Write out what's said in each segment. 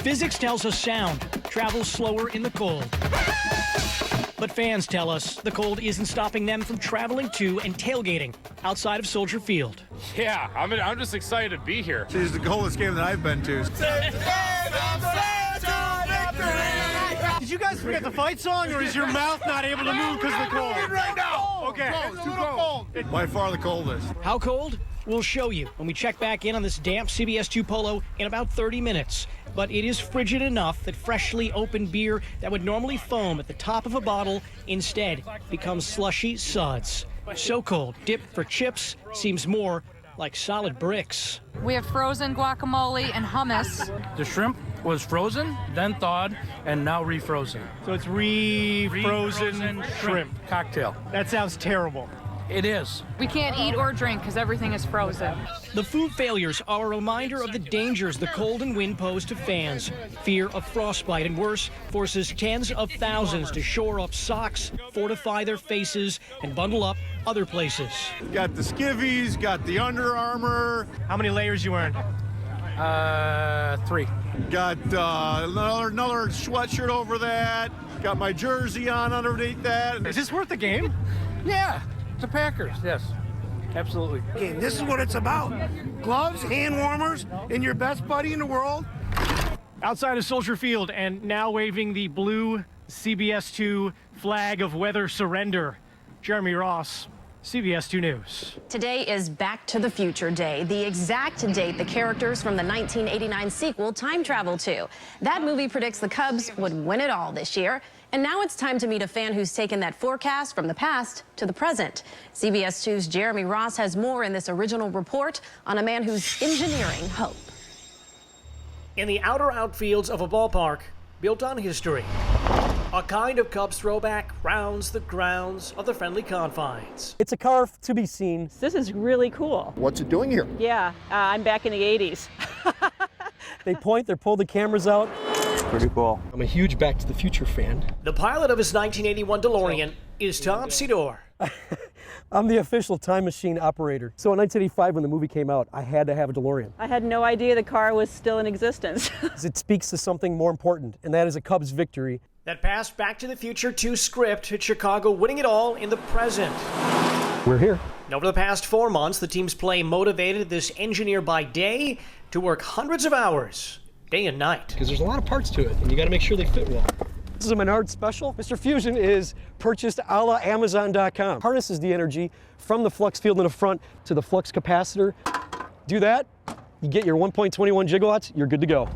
Physics tells us sound travels slower in the cold. But fans tell us the cold isn't stopping them from traveling to and tailgating outside of Soldier Field. Yeah, I'm just excited to be here. This is the coldest game that I've been to. Did you guys forget the fight song, or is your mouth not able to move because of the cold? Right now. Okay. It's too cold. By far the coldest. How cold? We'll show you when we check back in on this damp CBS 2 Polo in about 30 minutes. But it is frigid enough that freshly opened beer that would normally foam at the top of a bottle instead becomes slushy suds. So cold, dip for chips seems more like solid bricks. We have frozen guacamole and hummus. The shrimp was frozen, then thawed, and now refrozen. So it's refrozen shrimp. Cocktail. That sounds terrible. It is. We can't eat or drink because everything is frozen. The food failures are a reminder of the dangers the cold and wind pose to fans. Fear of frostbite and worse forces tens of thousands to shore up socks, fortify their faces, and bundle up other places. Got the skivvies, got the Under Armour. How many layers you wearing? 3. Got another sweatshirt over that. Got my jersey on underneath that. Is this worth the game? Yeah, the Packers, yes. Absolutely. This is what it's about. Gloves, hand warmers, and your best buddy in the world. Outside of Soldier Field, and now waving the blue CBS 2 flag of weather surrender, Jeremy Ross, CBS 2 News. Today is Back to the Future Day, the exact date the characters from the 1989 sequel time travel to. That movie predicts the Cubs would win it all this year. And now it's time to meet a fan who's taken that forecast from the past to the present. CBS 2's Jeremy Ross has more in this original report on a man who's engineering hope. In the outer outfields of a ballpark built on history, a kind of Cubs throwback rounds the grounds of the friendly confines. It's a car to be seen. This is really cool. What's it doing here? Yeah, I'm back in the 80s. They point, they pull the cameras out. Pretty cool. I'm a huge Back to the Future fan. The pilot of his 1981 DeLorean is Tom Sidor. I'm the official time machine operator. So in 1985, when the movie came out, I had to have a DeLorean. I had no idea the car was still in existence. It speaks to something more important, and that is a Cubs victory. That past Back to the Future 2 script hit Chicago winning it all in the present. We're here. And over the past 4 months, the team's play motivated this engineer by day to work hundreds of hours, day and night. Because there's a lot of parts to it, and you got to make sure they fit well. This is a Menard special. Mr. Fusion is purchased a la Amazon.com. Harnesses the energy from the flux field in the front to the flux capacitor. Do that, you get your 1.21 gigawatts, you're good to go.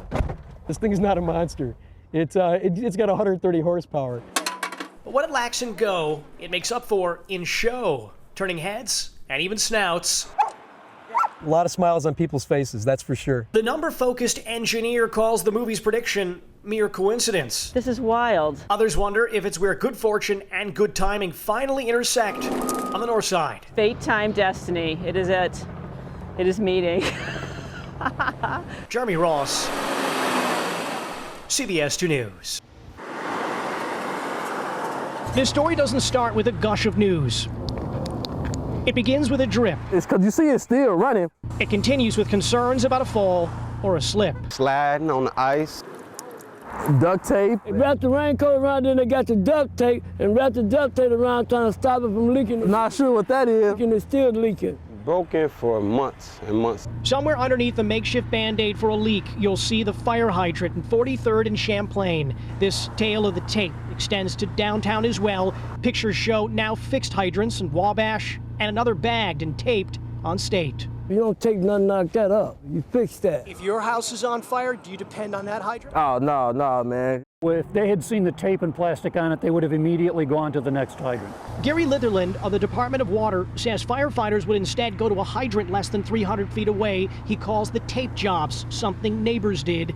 This thing is not a monster. It's got 130 horsepower. But what it lacks in go, it makes up for in show, turning heads and even snouts. A lot of smiles on people's faces, that's for sure. The number-focused engineer calls the movie's prediction mere coincidence. This is wild. Others wonder if it's where good fortune and good timing finally intersect on the north side. Fate, time, destiny. It is it. It is meeting. Jeremy Ross, CBS 2 News. This story doesn't start with a gush of news. It begins with a drip. It's because you see it's still running. It continues with concerns about a fall or a slip. Sliding on the ice. Duct tape. They wrapped the raincoat around, then they got the duct tape and wrapped the duct tape around trying to stop it from leaking. Not sure what that is. And it's still leaking. Broken for months and months. Somewhere underneath the makeshift Band-Aid for a leak, you'll see the fire hydrant in 43rd and Champlain. This tale of the tape extends to downtown as well. Pictures show now fixed hydrants in Wabash and another bagged and taped on State. You don't take nothing like that up. You fix that. If your house is on fire, do you depend on that hydrant? Oh, no, man. Well, if they had seen the tape and plastic on it, they would have immediately gone to the next hydrant. Gary Litherland of the Department of Water says firefighters would instead go to a hydrant less than 300 feet away. He calls the tape jobs something neighbors did.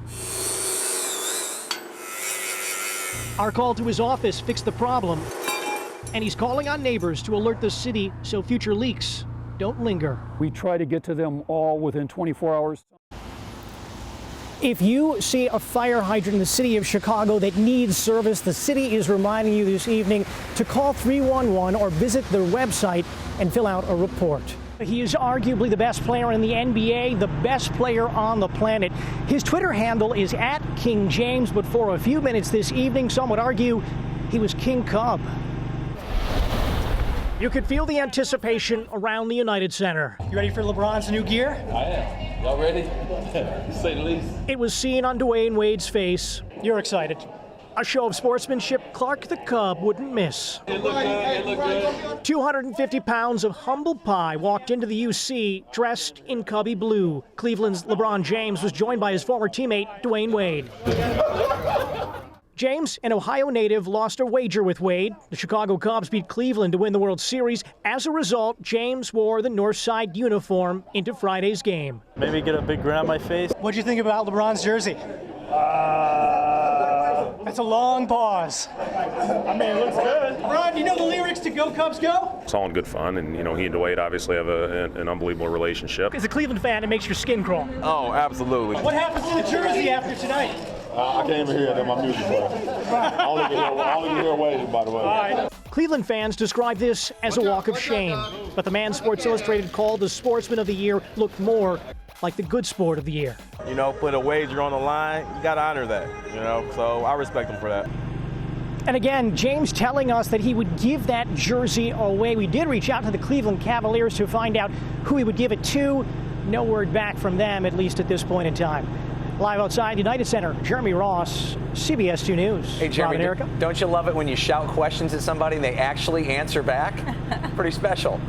Our call to his office fixed the problem, and he's calling on neighbors to alert the city so future leaks don't linger. We try to get to them all within 24 hours. If you see a fire hydrant in the city of Chicago that needs service, the city is reminding you this evening to call 311 or visit their website and fill out a report. He is arguably the best player in the NBA, the best player on the planet. His Twitter handle is @KingJames, but for a few minutes this evening, some would argue he was King Cub. You could feel the anticipation around the United Center. You ready for LeBron's new gear? I am. Y'all ready? To say the least. It was seen on Dwayne Wade's face. You're excited. A show of sportsmanship Clark the Cub wouldn't miss. It looked good. It looked good. 250 pounds of humble pie walked into the UC dressed in Cubby blue. Cleveland's LeBron James was joined by his former teammate Dwayne Wade. James, an Ohio native, lost a wager with Wade. The Chicago Cubs beat Cleveland to win the World Series. As a result, James wore the Northside uniform into Friday's game. Maybe get a big grin on my face. What'd you think about LeBron's jersey? That's a long pause. I mean, it looks good. Ron, you know the lyrics to Go Cubs Go? It's all in good fun, and he and Dwayne obviously have an unbelievable relationship. As a Cleveland fan, it makes your skin crawl. Oh, absolutely. What happens to the jersey after tonight? I can't even hear that my music playing. I only can hear Wade, by the way. Cleveland fans describe this as a walk of shame, but the man Sports Illustrated called the Sportsman of the Year looked more like the good sport of the year. Put a wager on the line, you got to honor that, so I respect him for that. And again, James telling us that he would give that jersey away. We did reach out to the Cleveland Cavaliers to find out who he would give it to. No word back from them, at least at this point in time. Live outside United Center, Jeremy Ross, CBS 2 News. Hey, Jeremy, don't you love it when you shout questions at somebody and they actually answer back? Pretty special.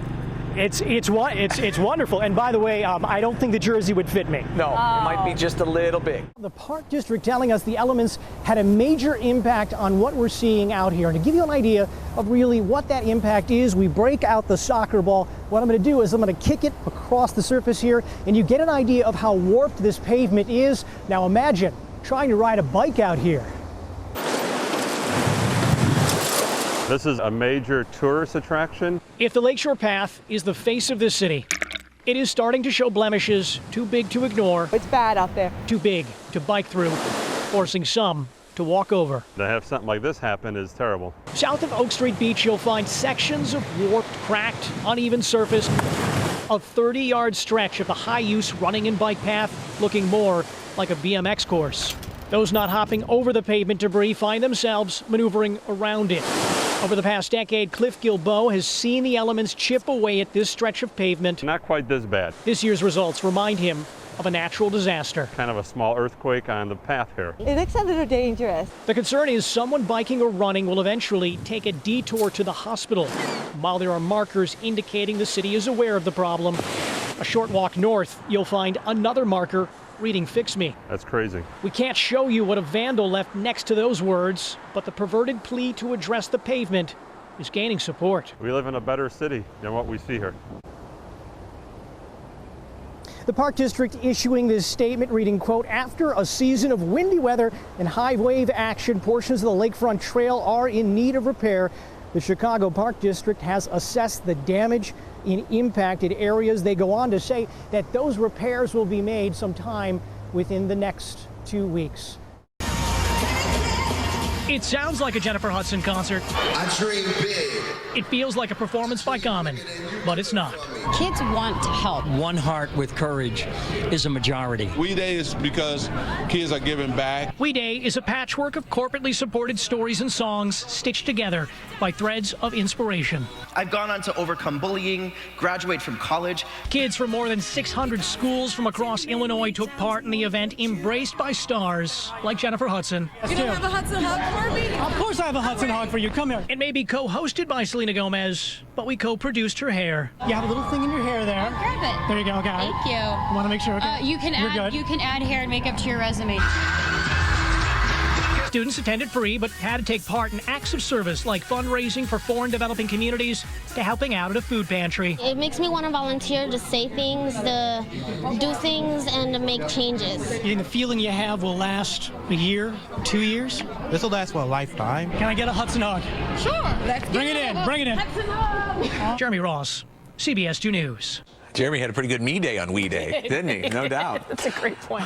It's wonderful. And by the way, I don't think the jersey would fit me. No, it might be just a little big. The Park District telling us the elements had a major impact on what we're seeing out here. And to give you an idea of really what that impact is, we break out the soccer ball. What I'm going to do is I'm going to kick it across the surface here, and you get an idea of how warped this pavement is. Now imagine trying to ride a bike out here. This is a major tourist attraction. If the Lakeshore Path is the face of this city, it is starting to show blemishes too big to ignore. It's bad out there. Too big to bike through, forcing some to walk over. To have something like this happen is terrible. South of Oak Street Beach, you'll find sections of warped, cracked, uneven surface. A 30-yard stretch of the high-use running and bike path looking more like a BMX course. Those not hopping over the pavement debris find themselves maneuvering around it. Over the past decade, Cliff Gilboa has seen the elements chip away at this stretch of pavement. Not quite this bad. This year's results remind him of a natural disaster. Kind of a small earthquake on the path here. It looks a little dangerous. The concern is someone biking or running will eventually take a detour to the hospital. While there are markers indicating the city is aware of the problem, a short walk north, you'll find another marker reading "Fix Me." That's crazy. We can't show you what a vandal left next to those words, but the perverted plea to address the pavement is gaining support. We live in a better city than what we see here. The Park District issuing this statement reading, quote, "After a season of windy weather and high wave action, portions of the Lakefront Trail are in need of repair. The Chicago Park District has assessed the damage in impacted areas." They go on to say that those repairs will be made sometime within the next 2 weeks. It sounds like a Jennifer Hudson concert. I dream big. It feels like a performance by Common, but it's not. Kids want to help. One heart with courage is a majority. We Day is because kids are giving back. We Day is a patchwork of corporately supported stories and songs stitched together by threads of inspiration. I've gone on to overcome bullying, graduate from college. Kids from more than 600 schools from across Illinois took part in the event, embraced by stars like Jennifer Hudson. You don't have a Hudson hug for me? Of course I have a Hudson hug for you. Come here. It may be co-hosted by Selena Gomez, but we co-produced her hair. You have a little thing in your hair there. Grab it. There you go. Okay. Thank you. I want to make sure. Okay. You can add hair and makeup to your resume. Students attended free, but had to take part in acts of service like fundraising for foreign developing communities to helping out at a food pantry. It makes me want to volunteer, to say things, to do things, and to make changes. You think the feeling you have will last a year, 2 years? This will last for a lifetime. Can I get a Hudson hug? Sure. Let's Bring it in. Bring it in. Hudson hug. Jeremy Ross, CBS 2 News. Jeremy had a pretty good me day on We Day, didn't he? No doubt. That's a great point.